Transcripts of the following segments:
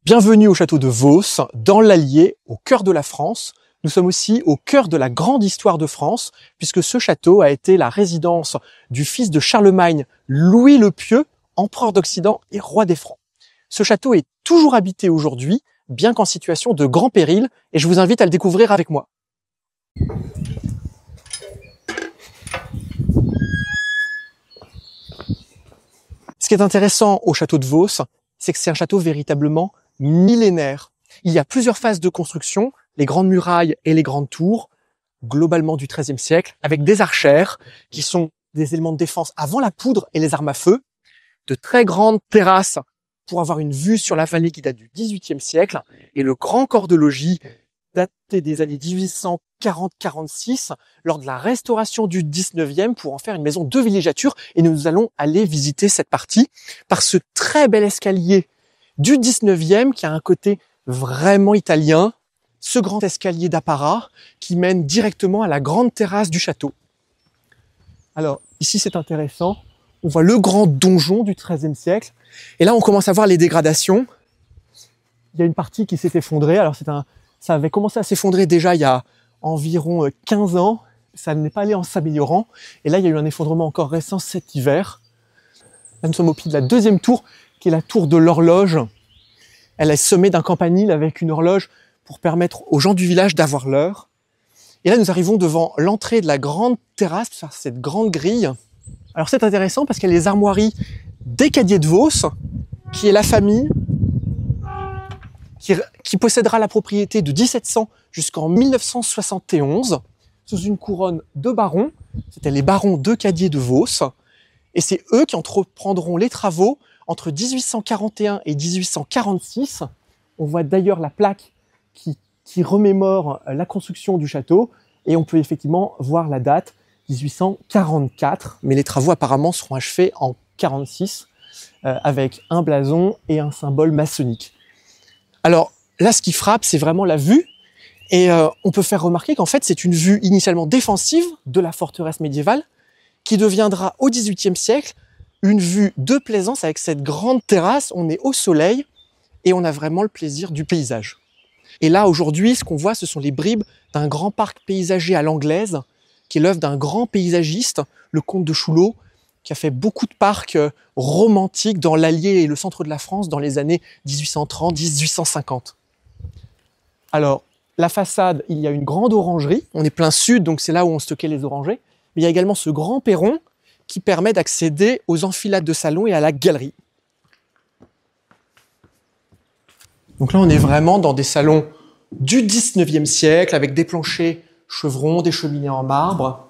Bienvenue au château de Vos, dans l'Allier, au cœur de la France. Nous sommes aussi au cœur de la grande histoire de France, puisque ce château a été la résidence du fils de Charlemagne, Louis le Pieux, empereur d'Occident et roi des Francs. Ce château est toujours habité aujourd'hui, bien qu'en situation de grand péril, et je vous invite à le découvrir avec moi. Ce qui est intéressant au château de Vos, c'est que c'est un château véritablement millénaire. Il y a plusieurs phases de construction, les grandes murailles et les grandes tours, globalement du XIIIe siècle, avec des archères qui sont des éléments de défense avant la poudre et les armes à feu, de très grandes terrasses pour avoir une vue sur la vallée qui date du XVIIIe siècle, et le grand corps de logis daté des années 1840-46, lors de la restauration du XIXe pour en faire une maison de villégiature, et nous allons aller visiter cette partie par ce très bel escalier du XIXe qui a un côté vraiment italien, ce grand escalier d'apparat qui mène directement à la grande terrasse du château. Alors ici c'est intéressant, on voit le grand donjon du XIIIe siècle, et là on commence à voir les dégradations. Il y a une partie qui s'est effondrée, alors ça avait commencé à s'effondrer déjà il y a environ 15 ans, ça n'est pas allé en s'améliorant, et là il y a eu un effondrement encore récent cet hiver. Là nous sommes au pied de la deuxième tour, qui est la tour de l'horloge. Elle est semée d'un campanile avec une horloge pour permettre aux gens du village d'avoir l'heure. Et là nous arrivons devant l'entrée de la grande terrasse, cette grande grille. Alors c'est intéressant parce qu'il y a les armoiries des Cadier de Vos, qui est la famille qui possédera la propriété de 1700 jusqu'en 1971, sous une couronne de barons. C'était les barons de Cadier de Vos. Et c'est eux qui entreprendront les travaux entre 1841 et 1846. On voit d'ailleurs la plaque qui remémore la construction du château. Et on peut effectivement voir la date, 1844. Mais les travaux apparemment seront achevés en 46, avec un blason et un symbole maçonnique. Alors là, ce qui frappe, c'est vraiment la vue. Et on peut faire remarquer qu'en fait, c'est une vue initialement défensive de la forteresse médiévale, qui deviendra au XVIIIe siècle une vue de plaisance avec cette grande terrasse. On est au soleil et on a vraiment le plaisir du paysage. Et là, aujourd'hui, ce qu'on voit, ce sont les bribes d'un grand parc paysager à l'anglaise, qui est l'œuvre d'un grand paysagiste, le comte de Chouleau, qui a fait beaucoup de parcs romantiques dans l'Allier et le centre de la France dans les années 1830-1850. Alors, la façade, il y a une grande orangerie. On est plein sud, donc c'est là où on stockait les orangers. Mais il y a également ce grand perron qui permet d'accéder aux enfilades de salons et à la galerie. Donc là, on est vraiment dans des salons du XIXe siècle, avec des planchers chevrons, des cheminées en marbre.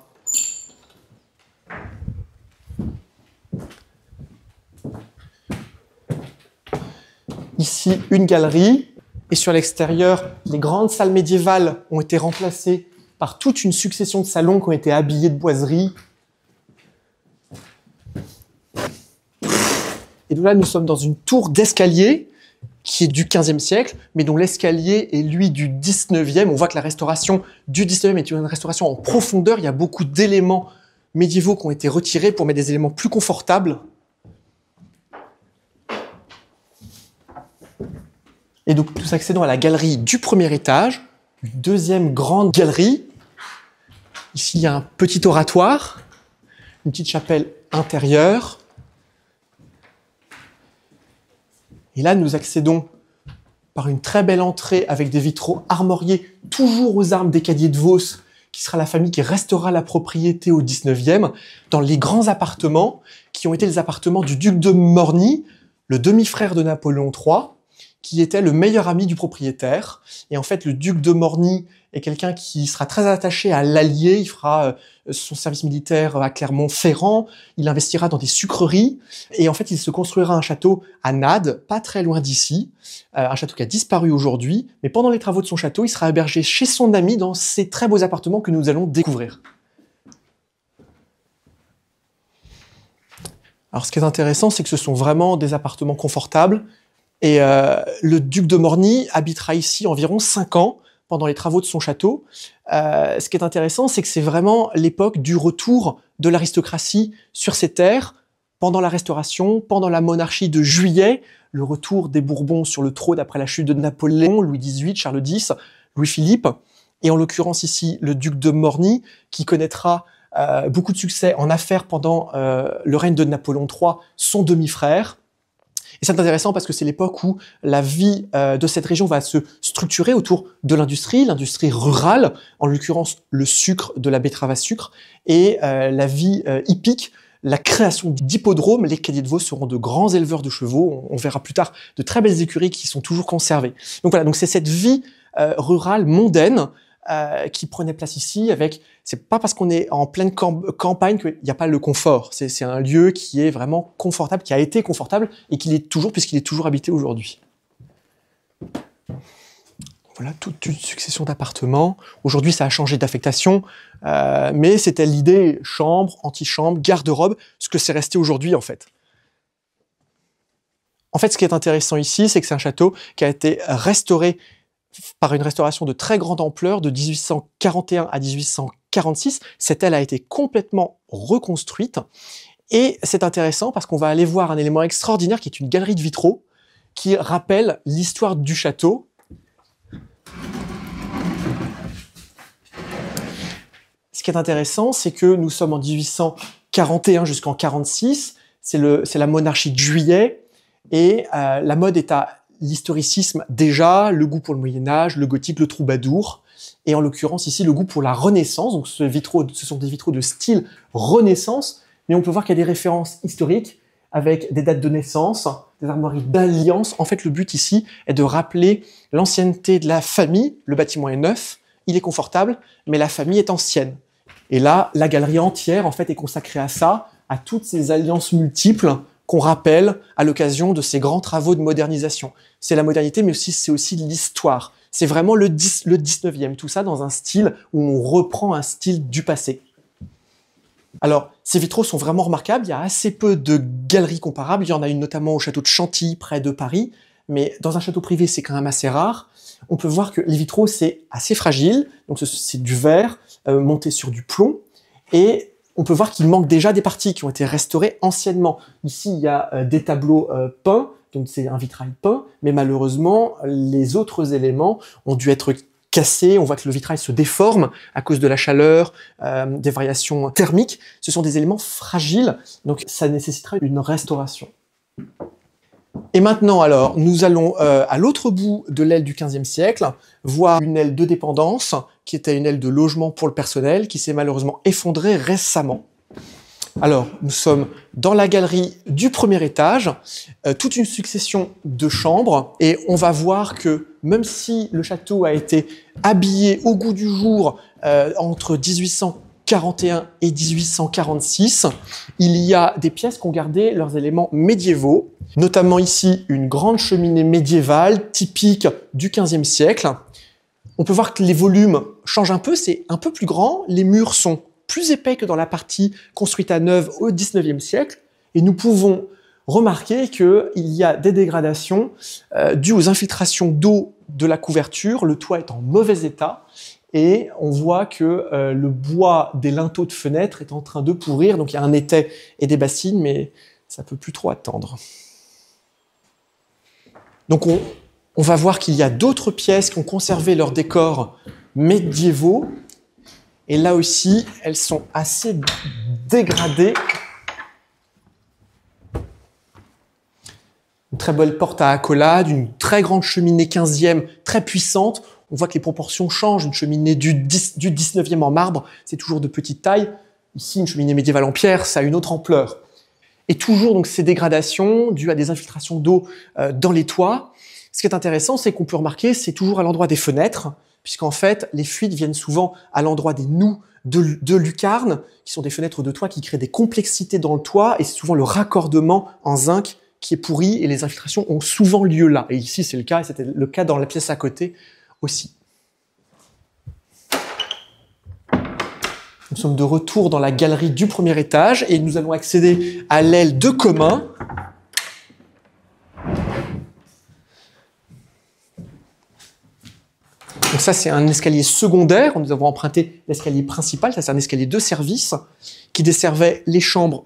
Ici, une galerie. Et sur l'extérieur, les grandes salles médiévales ont été remplacées par toute une succession de salons qui ont été habillés de boiseries. Et donc là, nous sommes dans une tour d'escalier qui est du XVe siècle, mais dont l'escalier est, lui, du XIXe. On voit que la restauration du XIXe est une restauration en profondeur. Il y a beaucoup d'éléments médiévaux qui ont été retirés pour mettre des éléments plus confortables. Et donc, nous accédons à la galerie du premier étage, une deuxième grande galerie. Ici, il y a un petit oratoire, une petite chapelle intérieure. Et là, nous accédons par une très belle entrée avec des vitraux armoriés, toujours aux armes des Cadier de Vos, qui sera la famille qui restera la propriété au XIXe, dans les grands appartements, qui ont été les appartements du duc de Morny, le demi-frère de Napoléon III, qui était le meilleur ami du propriétaire. Et en fait, le duc de Morny est quelqu'un qui sera très attaché à l'Allier. Il fera son service militaire à Clermont-Ferrand. Il investira dans des sucreries. Et en fait, il se construira un château à Nades, pas très loin d'ici. Un château qui a disparu aujourd'hui. Mais pendant les travaux de son château, il sera hébergé chez son ami dans ces très beaux appartements que nous allons découvrir. Alors, ce qui est intéressant, c'est que ce sont vraiment des appartements confortables. Et le duc de Morny habitera ici environ 5 ans pendant les travaux de son château. Ce qui est intéressant, c'est que c'est vraiment l'époque du retour de l'aristocratie sur ces terres, pendant la Restauration, pendant la monarchie de Juillet. le retour des Bourbons sur le trône après la chute de Napoléon, Louis XVIII, Charles X, Louis-Philippe, et en l'occurrence ici le duc de Morny, qui connaîtra beaucoup de succès en affaires pendant le règne de Napoléon III, son demi-frère. Et c'est intéressant parce que c'est l'époque où la vie de cette région va se structurer autour de l'industrie rurale, en l'occurrence le sucre, de la betterave à sucre, et la vie hippique, la création d'hippodromes. Les Cadets de Vaud seront de grands éleveurs de chevaux. On verra plus tard de très belles écuries qui sont toujours conservées. Donc voilà, donc c'est cette vie rurale mondaine qui prenait place ici. C'est pas parce qu'on est en pleine campagne qu'il n'y a pas le confort. C'est un lieu qui est vraiment confortable, qui a été confortable et qui l'est toujours puisqu'il est toujours habité aujourd'hui. Voilà, toute une succession d'appartements. Aujourd'hui, ça a changé d'affectation, mais c'était l'idée chambre, antichambre, garde-robe, ce que c'est resté aujourd'hui en fait. En fait, ce qui est intéressant ici, c'est que c'est un château qui a été restauré par une restauration de très grande ampleur de 1841 à 1846. Cette aile a été complètement reconstruite et c'est intéressant parce qu'on va aller voir un élément extraordinaire qui est une galerie de vitraux qui rappelle l'histoire du château. Ce qui est intéressant, c'est que nous sommes en 1841 jusqu'en 46, c'est la monarchie de Juillet et la mode est à l'historicisme déjà, le goût pour le Moyen-Âge, le gothique, le troubadour, et en l'occurrence ici le goût pour la Renaissance. Donc ce sont des vitraux de style Renaissance, mais on peut voir qu'il y a des références historiques avec des dates de naissance, des armoiries d'alliance. En fait, le but ici est de rappeler l'ancienneté de la famille. Le bâtiment est neuf, il est confortable, mais la famille est ancienne. Et là, la galerie entière en fait est consacrée à ça, à toutes ces alliances multiples qu'on rappelle à l'occasion de ces grands travaux de modernisation. C'est la modernité, mais c'est aussi l'histoire. C'est vraiment le 19e, tout ça dans un style où on reprend un style du passé. Alors, ces vitraux sont vraiment remarquables, il y a assez peu de galeries comparables, il y en a une notamment au château de Chantilly, près de Paris, mais dans un château privé, c'est quand même assez rare. On peut voir que les vitraux, c'est assez fragile, donc c'est du verre monté sur du plomb, et on peut voir qu'il manque déjà des parties qui ont été restaurées anciennement. Ici, il y a des tableaux peints, donc c'est un vitrail peint, mais malheureusement, les autres éléments ont dû être cassés. On voit que le vitrail se déforme à cause de la chaleur, des variations thermiques. Ce sont des éléments fragiles, donc ça nécessitera une restauration. Et maintenant, alors, nous allons à l'autre bout de l'aile du XVe siècle, voir une aile de dépendance, qui était une aile de logement pour le personnel, qui s'est malheureusement effondrée récemment. Alors, nous sommes dans la galerie du premier étage, toute une succession de chambres, et on va voir que même si le château a été habillé au goût du jour entre 1841 et 1846, il y a des pièces qui ont gardé leurs éléments médiévaux, notamment ici une grande cheminée médiévale typique du XVe siècle. On peut voir que les volumes changent un peu, c'est un peu plus grand, les murs sont plus épais que dans la partie construite à neuf au XIXe siècle, et nous pouvons remarquer qu'il y a des dégradations dues aux infiltrations d'eau de la couverture, le toit est en mauvais état, et on voit que le bois des linteaux de fenêtres est en train de pourrir, donc il y a un étai et des bassines, mais ça peut plus trop attendre. Donc on va voir qu'il y a d'autres pièces qui ont conservé leurs décors médiévaux, et là aussi, elles sont assez dégradées. Une très belle porte à accolade, une très grande cheminée 15e, très puissante. On voit que les proportions changent. Une cheminée du 19e en marbre, c'est toujours de petite taille. Ici, une cheminée médiévale en pierre, ça a une autre ampleur. Et toujours donc ces dégradations dues à des infiltrations d'eau dans les toits. Ce qui est intéressant, c'est qu'on peut remarquer, c'est toujours à l'endroit des fenêtres, puisqu'en fait, les fuites viennent souvent à l'endroit des noues de lucarnes, qui sont des fenêtres de toit qui créent des complexités dans le toit, et c'est souvent le raccordement en zinc qui est pourri, et les infiltrations ont souvent lieu là. Et ici, c'est le cas, et c'était le cas dans la pièce à côté aussi. Nous sommes de retour dans la galerie du premier étage, et nous allons accéder à l'aile de commun. Donc ça, c'est un escalier secondaire. Nous avons emprunté l'escalier principal. Ça, c'est un escalier de service qui desservait les chambres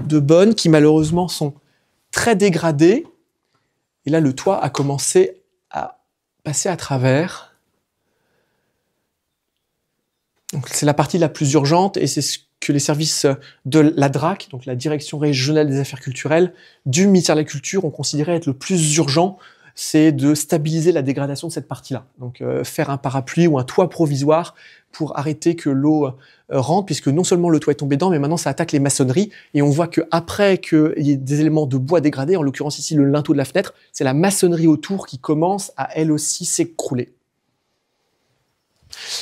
de bonne, qui malheureusement sont très dégradé. Et là, le toit a commencé à passer à travers. C'est la partie la plus urgente et c'est ce que les services de la DRAC, donc la Direction régionale des affaires culturelles, du ministère de la Culture ont considéré être le plus urgent, c'est de stabiliser la dégradation de cette partie-là. Donc faire un parapluie ou un toit provisoire pour arrêter que l'eau rentre, puisque non seulement le toit est tombé dedans, mais maintenant ça attaque les maçonneries, et on voit qu'après qu'il y ait des éléments de bois dégradés, en l'occurrence ici le linteau de la fenêtre, c'est la maçonnerie autour qui commence à elle aussi s'écrouler.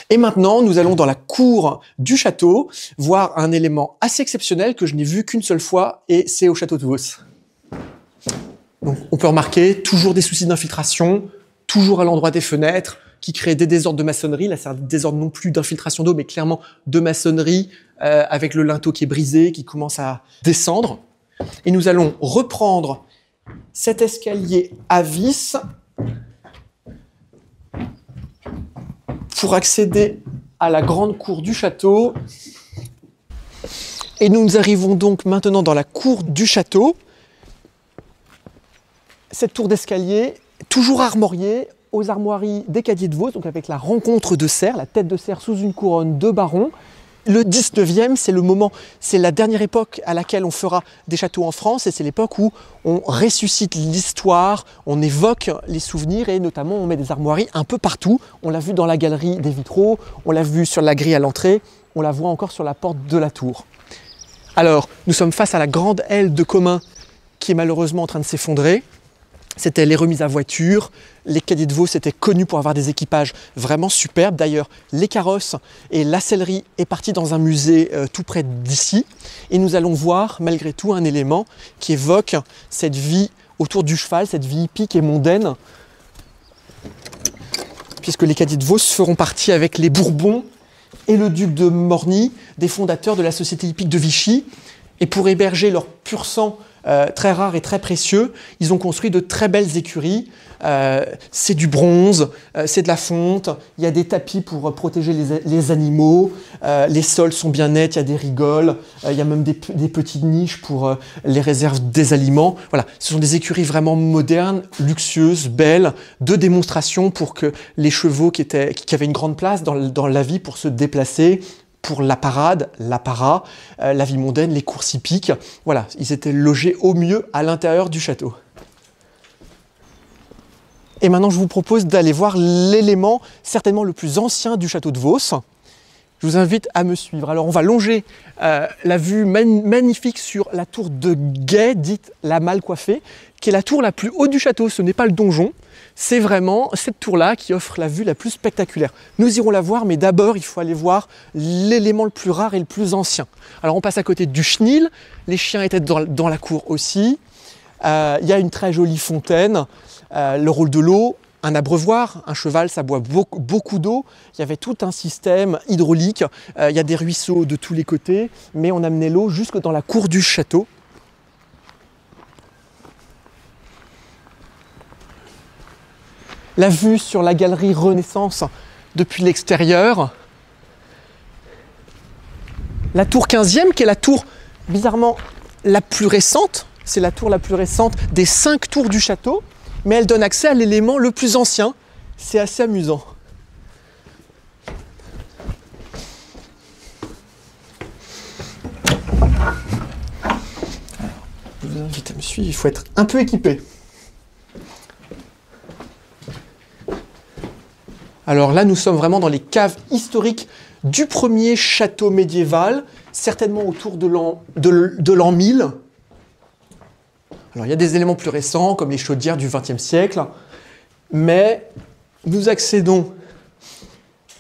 Et maintenant, nous allons dans la cour du château voir un élément assez exceptionnel que je n'ai vu qu'une seule fois, et c'est au château de Vos. Donc, on peut remarquer toujours des soucis d'infiltration, toujours à l'endroit des fenêtres, qui créent des désordres de maçonnerie. Là, c'est un désordre non plus d'infiltration d'eau, mais clairement de maçonnerie, avec le linteau qui est brisé, qui commence à descendre. Et nous allons reprendre cet escalier à vis pour accéder à la grande cour du château. Et nous arrivons donc maintenant dans la cour du château. Cette tour d'escalier, toujours armoriée aux armoiries des Cadiers de Vos, donc avec la rencontre de cerfs, la tête de cerf sous une couronne de baron. Le 19e, c'est le moment, c'est la dernière époque à laquelle on fera des châteaux en France, et c'est l'époque où on ressuscite l'histoire, on évoque les souvenirs, et notamment on met des armoiries un peu partout. On l'a vu dans la galerie des vitraux, on l'a vu sur la grille à l'entrée, on la voit encore sur la porte de la tour. Alors, nous sommes face à la grande aile de commun qui est malheureusement en train de s'effondrer. C'était les remises à voiture. Les Cadiers de Vos étaient connus pour avoir des équipages vraiment superbes. D'ailleurs, les carrosses et la sellerie est partie dans un musée tout près d'ici. Et nous allons voir, malgré tout, un élément qui évoque cette vie autour du cheval, cette vie hippique et mondaine. Puisque les Cadiers de Vos feront partie avec les Bourbons et le duc de Morny, des fondateurs de la société hippique de Vichy. Et pour héberger leur pur sang très rare et très précieux, ils ont construit de très belles écuries. C'est du bronze, c'est de la fonte, il y a des tapis pour protéger les animaux, les sols sont bien nets, il y a des rigoles, il y a même des petites niches pour les réserves des aliments. Voilà, ce sont des écuries vraiment modernes, luxueuses, belles, de démonstration pour que les chevaux qui avaient une grande place dans la vie pour se déplacer, pour la parade, l'apparat, la vie mondaine, les courses hippiques. Voilà, ils étaient logés au mieux à l'intérieur du château. Et maintenant, je vous propose d'aller voir l'élément certainement le plus ancien du château de Vos. Je vous invite à me suivre. Alors, on va longer la vue magnifique sur la tour de Guet, dite la Mal Coiffée, qui est la tour la plus haute du château. Ce n'est pas le donjon, c'est vraiment cette tour-là qui offre la vue la plus spectaculaire. Nous irons la voir, mais d'abord, il faut aller voir l'élément le plus rare et le plus ancien. Alors, on passe à côté du chenil. Les chiens étaient dans la cour aussi. Il y a une très jolie fontaine, le rôle de l'eau, un abreuvoir, un cheval, ça boit beaucoup d'eau. Il y avait tout un système hydraulique. Il y a des ruisseaux de tous les côtés, mais on amenait l'eau jusque dans la cour du château. La vue sur la galerie Renaissance depuis l'extérieur. La tour 15e, qui est la tour bizarrement la plus récente. C'est la tour la plus récente des 5 tours du château, mais elle donne accès à l'élément le plus ancien. C'est assez amusant. Je vous invite à me suivre, il faut être un peu équipé. Alors là, nous sommes vraiment dans les caves historiques du premier château médiéval, certainement autour de l'an 1000. Alors il y a des éléments plus récents, comme les chaudières du XXe siècle, mais nous accédons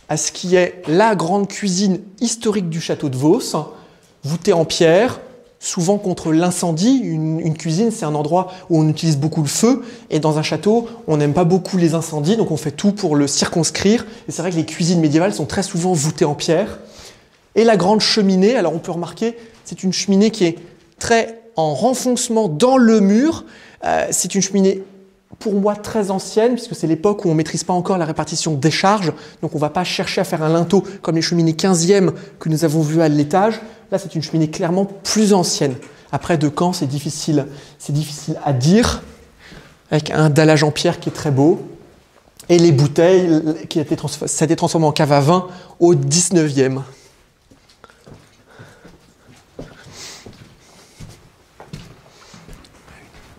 à ce qui est la grande cuisine historique du château de Vos, voûtée en pierre, souvent contre l'incendie. Une cuisine, c'est un endroit où on utilise beaucoup le feu, et dans un château, on n'aime pas beaucoup les incendies, donc on fait tout pour le circonscrire. Et c'est vrai que les cuisines médiévales sont très souvent voûtées en pierre. Et la grande cheminée, alors on peut remarquer, c'est une cheminée qui est très en renfoncement dans le mur. C'est une cheminée, pour moi, très ancienne, puisque c'est l'époque où on ne maîtrise pas encore la répartition des charges, donc on ne va pas chercher à faire un linteau comme les cheminées 15e que nous avons vues à l'étage. Là, c'est une cheminée clairement plus ancienne, Après, de quand, c'est difficile à dire, avec un dallage en pierre qui est très beau. Et les bouteilles, ça a été transformé en cave à vin au 19e.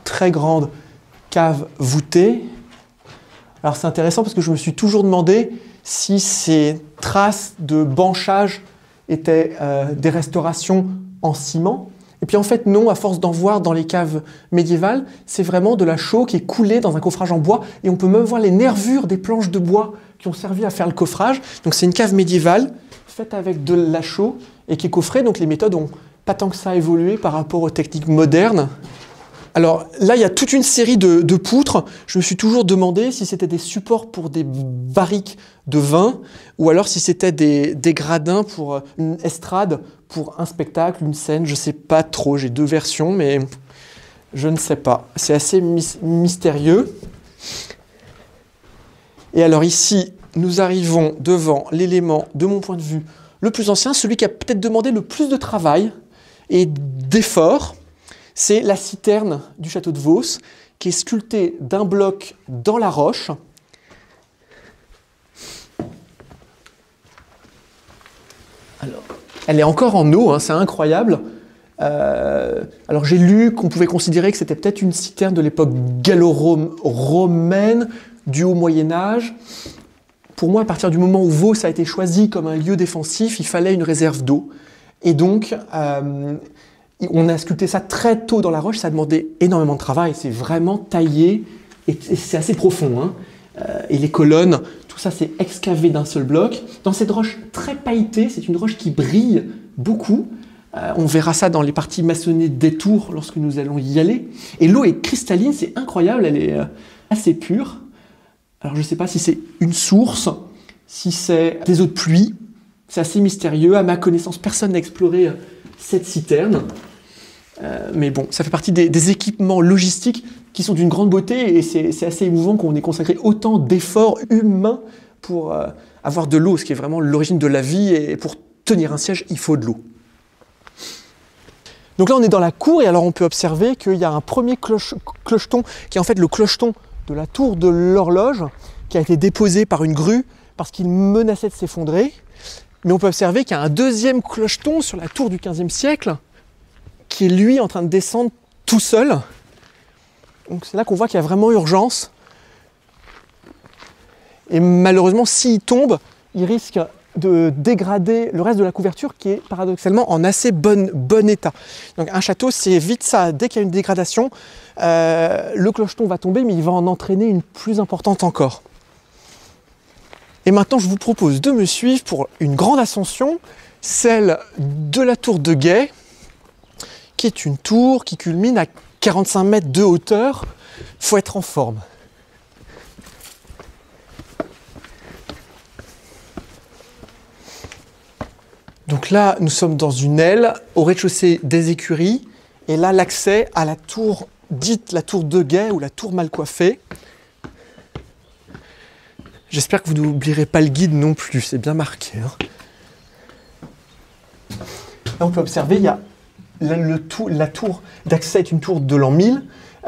Très grande cave voûtée. Alors c'est intéressant parce que je me suis toujours demandé si ces traces de branchage étaient des restaurations en ciment. Et puis en fait non, à force d'en voir dans les caves médiévales, c'est vraiment de la chaux qui est coulée dans un coffrage en bois et on peut même voir les nervures des planches de bois qui ont servi à faire le coffrage. Donc c'est une cave médiévale faite avec de la chaux et qui est coffrée, donc les méthodes n'ont pas tant que ça évolué par rapport aux techniques modernes. Alors là, il y a toute une série de poutres. Je me suis toujours demandé si c'était des supports pour des barriques de vin ou alors si c'était des gradins pour une estrade, pour un spectacle, une scène. Je ne sais pas trop, j'ai deux versions, mais je ne sais pas. C'est assez mystérieux. Et alors ici, nous arrivons devant l'élément, de mon point de vue, le plus ancien, celui qui a peut-être demandé le plus de travail et d'effort. C'est la citerne du château de Vos, qui est sculptée d'un bloc dans la roche. Alors, elle est encore en eau, hein, c'est incroyable. Alors j'ai lu qu'on pouvait considérer que c'était peut-être une citerne de l'époque gallo-romaine, du haut Moyen-Âge. Pour moi, à partir du moment où Vos a été choisi comme un lieu défensif, il fallait une réserve d'eau. Et donc, on a sculpté ça très tôt dans la roche, ça a demandé énormément de travail, c'est vraiment taillé, et c'est assez profond. Hein. Et les colonnes, tout ça c'est excavé d'un seul bloc. Dans cette roche très pailletée, c'est une roche qui brille beaucoup. On verra ça dans les parties maçonnées des tours lorsque nous allons y aller. Et l'eau est cristalline, c'est incroyable, elle est assez pure. Alors je ne sais pas si c'est une source, si c'est des eaux de pluie, c'est assez mystérieux. À ma connaissance, personne n'a exploré cette citerne. Mais bon, ça fait partie des équipements logistiques qui sont d'une grande beauté et c'est assez émouvant qu'on ait consacré autant d'efforts humains pour avoir de l'eau, ce qui est vraiment l'origine de la vie, et pour tenir un siège, il faut de l'eau. Donc là, on est dans la cour et alors on peut observer qu'il y a un premier clocheton qui est en fait le clocheton de la tour de l'horloge qui a été déposé par une grue parce qu'il menaçait de s'effondrer. Mais on peut observer qu'il y a un deuxième clocheton sur la tour du XVe siècle qui est lui en train de descendre tout seul. Donc c'est là qu'on voit qu'il y a vraiment urgence. Et malheureusement, s'il tombe, il risque de dégrader le reste de la couverture qui est paradoxalement en assez bon état. Donc un château, c'est vite ça. Dès qu'il y a une dégradation, le clocheton va tomber, mais il va en entraîner une plus importante encore. Et maintenant, je vous propose de me suivre pour une grande ascension, celle de la tour de Guet, qui est une tour qui culmine à 45 mètres de hauteur. Il faut être en forme. Donc là, nous sommes dans une aile, au rez-de-chaussée des écuries, et là, l'accès à la tour dite la tour de Guet ou la tour mal coiffée. J'espère que vous n'oublierez pas le guide non plus, c'est bien marqué. Hein. Là, on peut observer, il y a la tour d'accès est une tour de l'an 1000,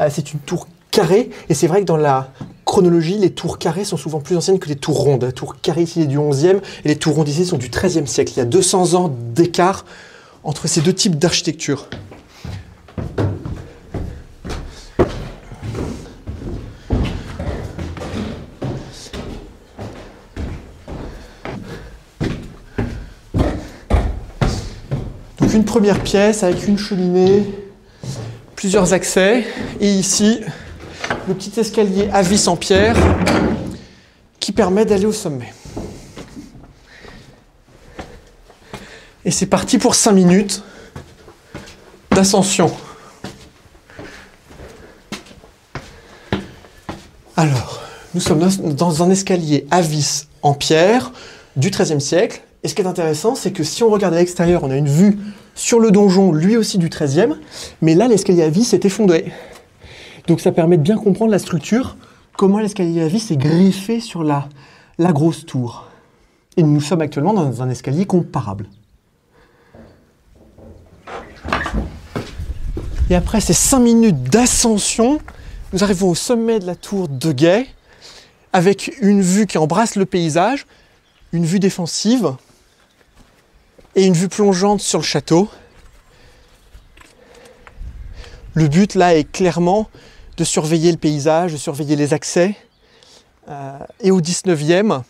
c'est une tour carrée, et c'est vrai que dans la chronologie, les tours carrées sont souvent plus anciennes que les tours rondes. La tour carrée ici est du 11e, et les tours rondes ici sont du 13e siècle. Il y a 200 ans d'écart entre ces deux types d'architecture. Donc une première pièce avec une cheminée, plusieurs accès, et ici le petit escalier à vis en pierre qui permet d'aller au sommet. Et c'est parti pour 5 minutes d'ascension. Alors, nous sommes dans un escalier à vis en pierre du XIIIe siècle. Et ce qui est intéressant, c'est que si on regarde à l'extérieur, on a une vue sur le donjon, lui aussi du XIIIe, mais là, l'escalier à vis est effondré. Donc ça permet de bien comprendre la structure, comment l'escalier à vis est greffé sur la grosse tour. Et nous sommes actuellement dans un escalier comparable. Et après ces 5 minutes d'ascension, nous arrivons au sommet de la tour de Guet, avec une vue qui embrasse le paysage, une vue défensive et une vue plongeante sur le château. Le but là est clairement de surveiller le paysage, de surveiller les accès. Et au 19e,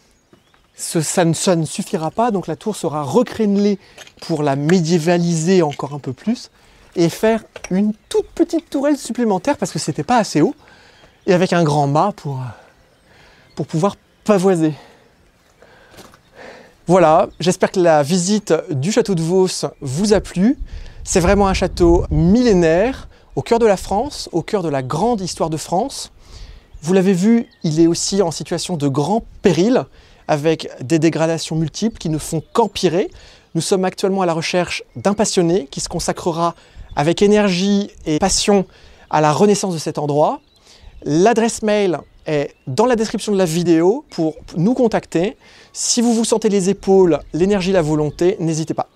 ça ne suffira pas, donc la tour sera recrénelée pour la médiévaliser encore un peu plus et faire une toute petite tourelle supplémentaire parce que c'était pas assez haut et avec un grand mât pour pouvoir pavoiser. Voilà, j'espère que la visite du château de Vos vous a plu. C'est vraiment un château millénaire au cœur de la France, au cœur de la grande histoire de France. Vous l'avez vu, il est aussi en situation de grand péril, avec des dégradations multiples qui ne font qu'empirer. Nous sommes actuellement à la recherche d'un passionné qui se consacrera avec énergie et passion à la renaissance de cet endroit. L'adresse mail est dans la description de la vidéo pour nous contacter. Si vous vous sentez les épaules, l'énergie, la volonté, n'hésitez pas.